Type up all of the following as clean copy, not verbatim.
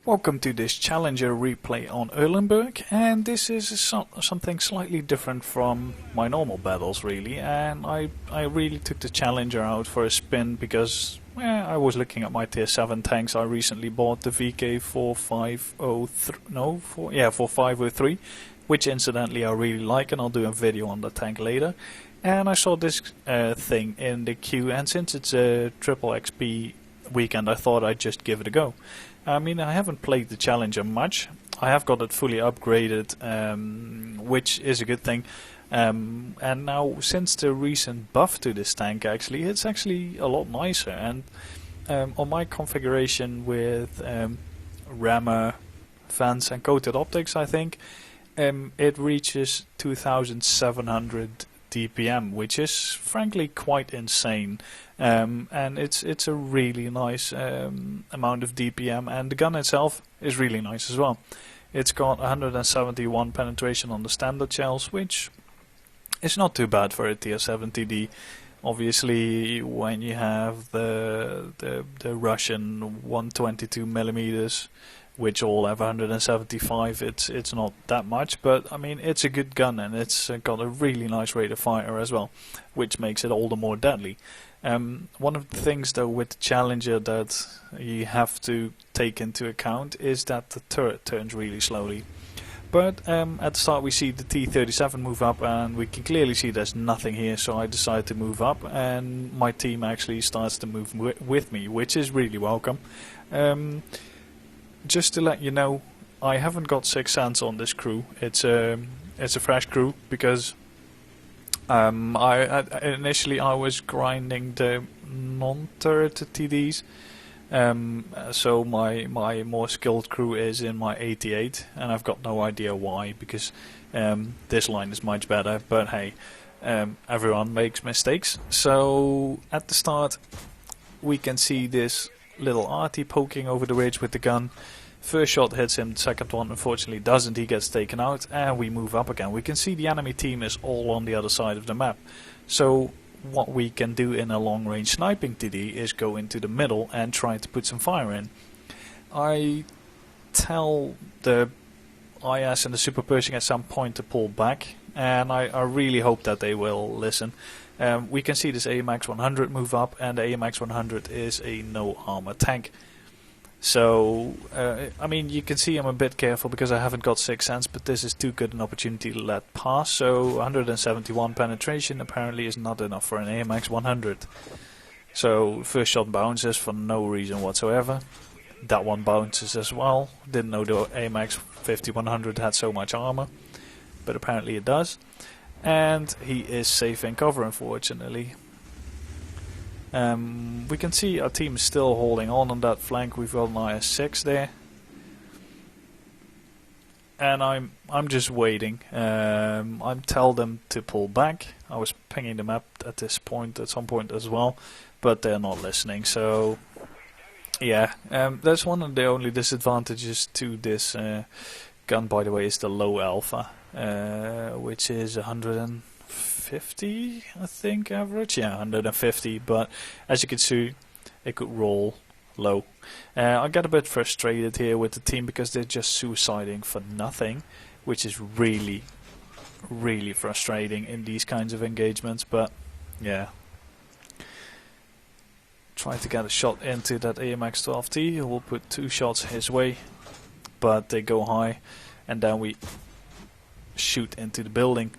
Welcome to this Challenger replay on Erlenberg, and this is something slightly different from my normal battles really, and I really took the Challenger out for a spin because I was looking at my tier 7 tanks. I recently bought the VK4503, which incidentally I really like, and I'll do a video on the tank later. And I saw this thing in the queue, and since it's a triple XP weekend I thought I'd just give it a go. I mean, I haven't played the Challenger much. I have got it fully upgraded, which is a good thing. And now, since the recent buff to this tank, it's actually a lot nicer. And on my configuration with rammer, fans, and coated optics, I think it reaches 2,700 DPM, which is frankly quite insane. And it's a really nice amount of DPM, and the gun itself is really nice as well. It's got 171 penetration on the standard shells, which is not too bad for a tier 7 TD. Obviously, when you have the Russian 122mm, which all have 175, it's not that much, but I mean it's a good gun, and it's got a really nice rate of fire as well, which makes it all the more deadly. One of the things though with the Challenger that you have to take into account is that the turret turns really slowly. But at the start we see the T-37 move up, and we can clearly see there's nothing here, so I decide to move up, and my team actually starts to move with me, which is really welcome. Just to let you know, I haven't got 6 Sense on this crew. It's a fresh crew because initially I was grinding the non-turret TDs, so my more skilled crew is in my 88, and I've got no idea why, because this line is much better, but hey, everyone makes mistakes. So at the start we can see this little arty poking over the ridge with the gun. First shot hits him, the second one unfortunately doesn't, he gets taken out, and we move up again. We can see the enemy team is all on the other side of the map. So what we can do in a long range sniping TD is go into the middle and try to put some fire in. I tell the IS and the Super Pershing at some point to pull back, and I really hope that they will listen. We can see this AMX 100 move up, and the AMX 100 is a no armor tank. So, I mean, you can see I'm a bit careful because I haven't got 6 Sense, but this is too good an opportunity to let pass. So 171 penetration apparently is not enough for an AMX 100. So first shot bounces for no reason whatsoever. That one bounces as well. Didn't know the AMX 5100 had so much armor, but apparently it does. And he is safe in cover, unfortunately. We can see our team is still holding on that flank. We've got an IS-6 there, and I'm just waiting. I tell them to pull back. I was pinging them up at some point as well, but they're not listening. So yeah, that's one of the only disadvantages to this gun, by the way, is the low alpha, which is 150, I think, average. Yeah, 150, but as you can see, it could roll low. I get a bit frustrated here with the team because they're just suiciding for nothing, which is really, really frustrating in these kinds of engagements. But yeah, try to get a shot into that AMX 12T. We'll put 2 shots his way, but they go high, and then we shoot into the building.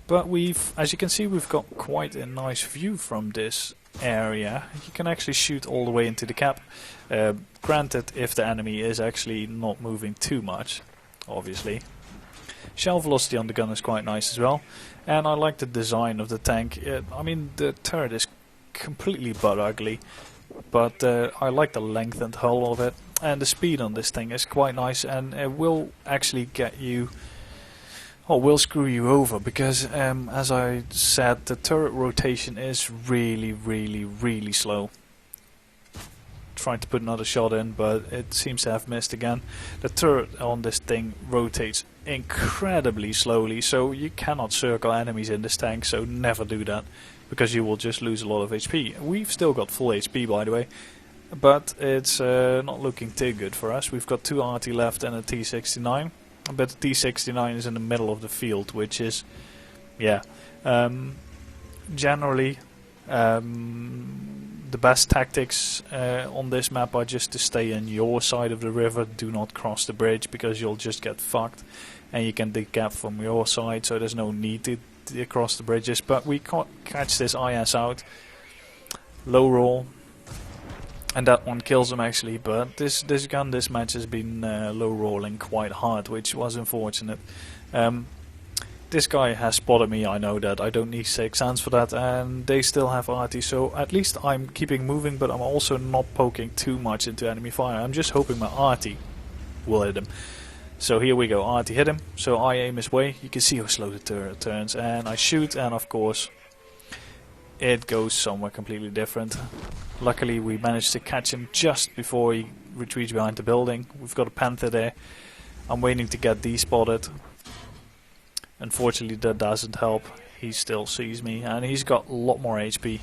But as you can see, we've got quite a nice view from this area. You can actually shoot all the way into the cap. Granted, if the enemy is actually not moving too much, obviously. Shell velocity on the gun is quite nice as well. And I like the design of the tank. I mean, the turret is completely butt ugly, but I like the lengthened hull of it. And the speed on this thing is quite nice, and it will actually get you... Oh, will screw you over, because as I said, the turret rotation is really, really, really slow. Trying to put another shot in, but it seems to have missed again. The turret on this thing rotates incredibly slowly, so you cannot circle enemies in this tank, so never do that, because you will just lose a lot of HP. We've still got full HP, by the way, but it's not looking too good for us. We've got 2 RT left and a T69, but the T69 is in the middle of the field, which is, yeah, generally the best tactics on this map are just to stay in your side of the river. Do not cross the bridge because you'll just get fucked, and you can decap from your side, so there's no need to cross the bridges. But we can't catch this IS out. Low roll, and that one kills him actually, but this gun, this match has been low rolling quite hard, which was unfortunate. This guy has spotted me, I know that, I don't need 6 hands for that, and they still have RT, so at least I'm keeping moving, but I'm also not poking too much into enemy fire. I'm just hoping my RT will hit him. So here we go, RT hit him, so I aim his way, you can see how slow the turret turns, and I shoot, and of course it goes somewhere completely different. Luckily we managed to catch him just before he retreats behind the building. We've got a Panther there. I'm waiting to get despotted. Unfortunately that doesn't help. He still sees me and he's got a lot more HP.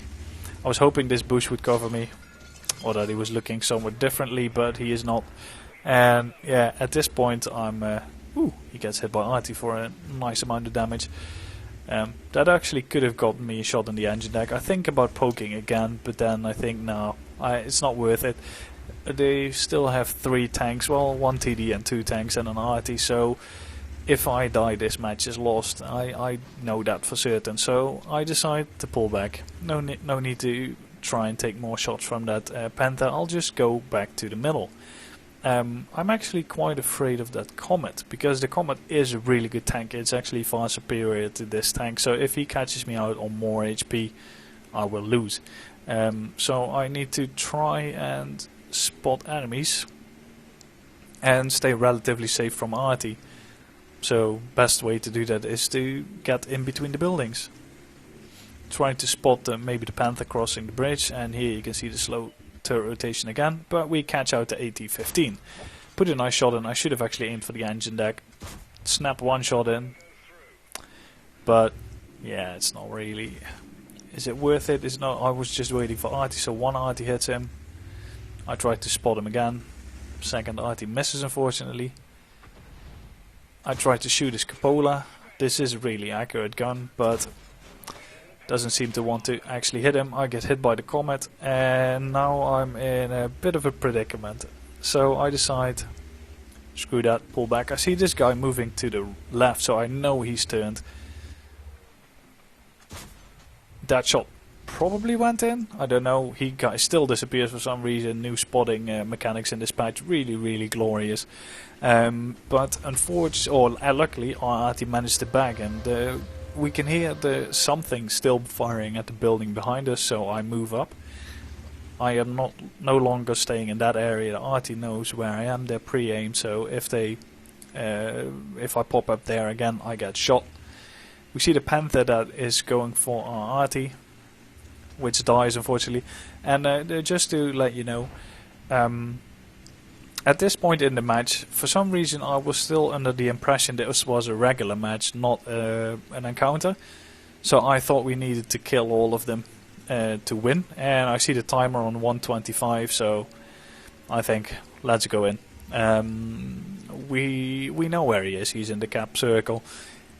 I was hoping this bush would cover me, or that he was looking somewhat differently, but he is not. And yeah, at this point I'm he gets hit by RT for a nice amount of damage. That actually could have gotten me a shot in the engine deck. I think about poking again, but then I think no, it's not worth it. They still have 3 tanks, well, 1 TD and 2 tanks and an RT, so if I die this match is lost. I know that for certain, so I decide to pull back. No need to try and take more shots from that Panther. I'll just go back to the middle. I'm actually quite afraid of that Comet, because the Comet is a really good tank. It's actually far superior to this tank, so if he catches me out on more HP I will lose. So I need to try and spot enemies and stay relatively safe from RT. So best way to do that is to get in between the buildings. Trying to spot maybe the Panther crossing the bridge, and here you can see the slow turret rotation again, but we catch out the AT-15. Put a nice shot in. I should have actually aimed for the engine deck. Snap one shot in. But yeah, it's not really... Is it worth it? It's not. I was just waiting for RT, so one RT hits him. I tried to spot him again. Second RT misses, unfortunately. I tried to shoot his cupola. This is a really accurate gun, but doesn't seem to want to actually hit him. I get hit by the Comet, and now I'm in a bit of a predicament. So I decide, screw that, pull back. I see this guy moving to the left, so I know he's turned. That shot probably went in. I don't know. He still disappears for some reason. New spotting mechanics in this patch, really glorious. But unfortunately, or luckily, our RT managed to bag, and we can hear something still firing at the building behind us. So I move up. I am no longer staying in that area. The RT knows where I am. They're pre-aimed, so if I pop up there again, I get shot. We see the Panther that is going for our RT, which dies unfortunately. And just to let you know, at this point in the match, for some reason I was still under the impression that this was a regular match, not an encounter. So I thought we needed to kill all of them to win. And I see the timer on 125, so I think let's go in. We know where he is. He's in the cap circle,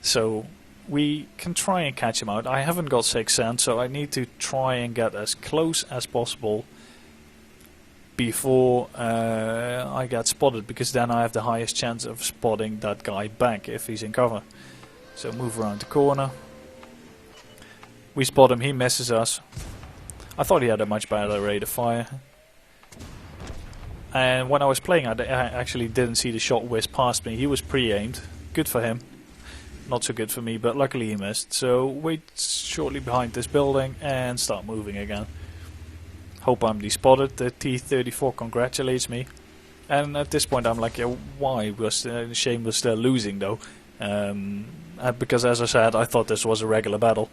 so we can try and catch him out. I haven't got 6 cents, so I need to try and get as close as possible before I get spotted, because then I have the highest chance of spotting that guy back if he's in cover. So move around the corner. We spot him, he misses us. I thought he had a much better rate of fire. And when I was playing, I actually didn't see the shot whiz past me. He was pre-aimed. Good for him. Not so good for me, but luckily he missed. So wait shortly behind this building and start moving again. Hope I'm despotted. The T-34 congratulates me. And at this point I'm like, yeah, why? Shame we're still losing though. Because as I said, I thought this was a regular battle.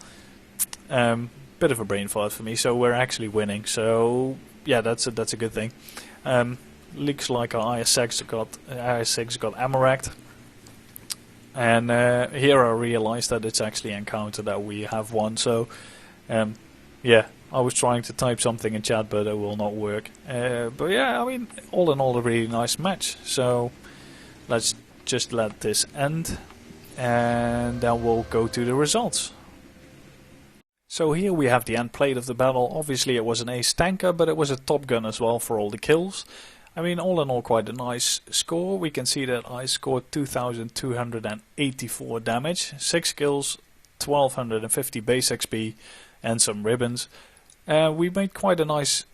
Bit of a brain fart for me, so we're actually winning. So yeah, that's a good thing. Looks like our IS-6 got ammo-racked. And here I realized that it's actually encounter that we have won. So yeah, I was trying to type something in chat, but it will not work. But yeah, I mean, all in all, a really nice match. So let's just let this end, and then we'll go to the results. So here we have the end plate of the battle. Obviously it was an ace tanker, but it was a top gun as well for all the kills. I mean, all in all, quite a nice score. We can see that I scored 2,284 damage, 6 kills, 1,250 base XP, and some ribbons. We made quite a nice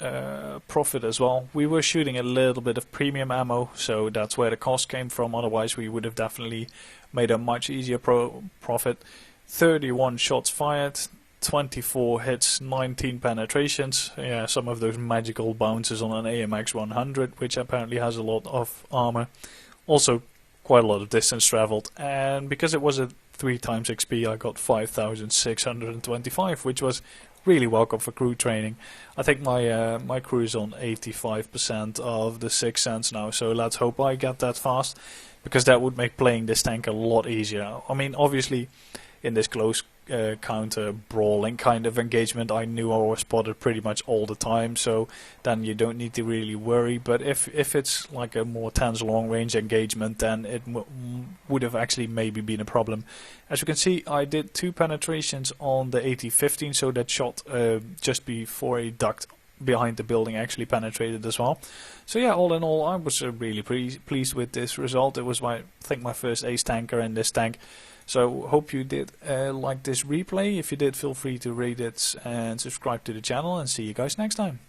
profit as well. We were shooting a little bit of premium ammo, so that's where the cost came from. Otherwise, we would have definitely made a much easier profit. 31 shots fired, 24 hits, 19 penetrations. Yeah, some of those magical bounces on an AMX 100, which apparently has a lot of armor. Also, quite a lot of distance traveled. And because it was a 3 times XP, I got 5,625, which was really welcome for crew training. I think my my crew is on 85% of the 6 cents now, so let's hope I get that fast, because that would make playing this tank a lot easier. I mean, obviously, in this close counter brawling kind of engagement, I knew I was spotted pretty much all the time, so then you don't need to really worry. But if it's like a more tense long range engagement, then it would have actually maybe been a problem. As you can see, I did 2 penetrations on the AT-15, so that shot just before a duct behind the building actually penetrated as well. So yeah, all in all, I was really pleased with this result. It was I think my first ace tanker in this tank. So hope you did like this replay. If you did, feel free to rate it and subscribe to the channel, and see you guys next time.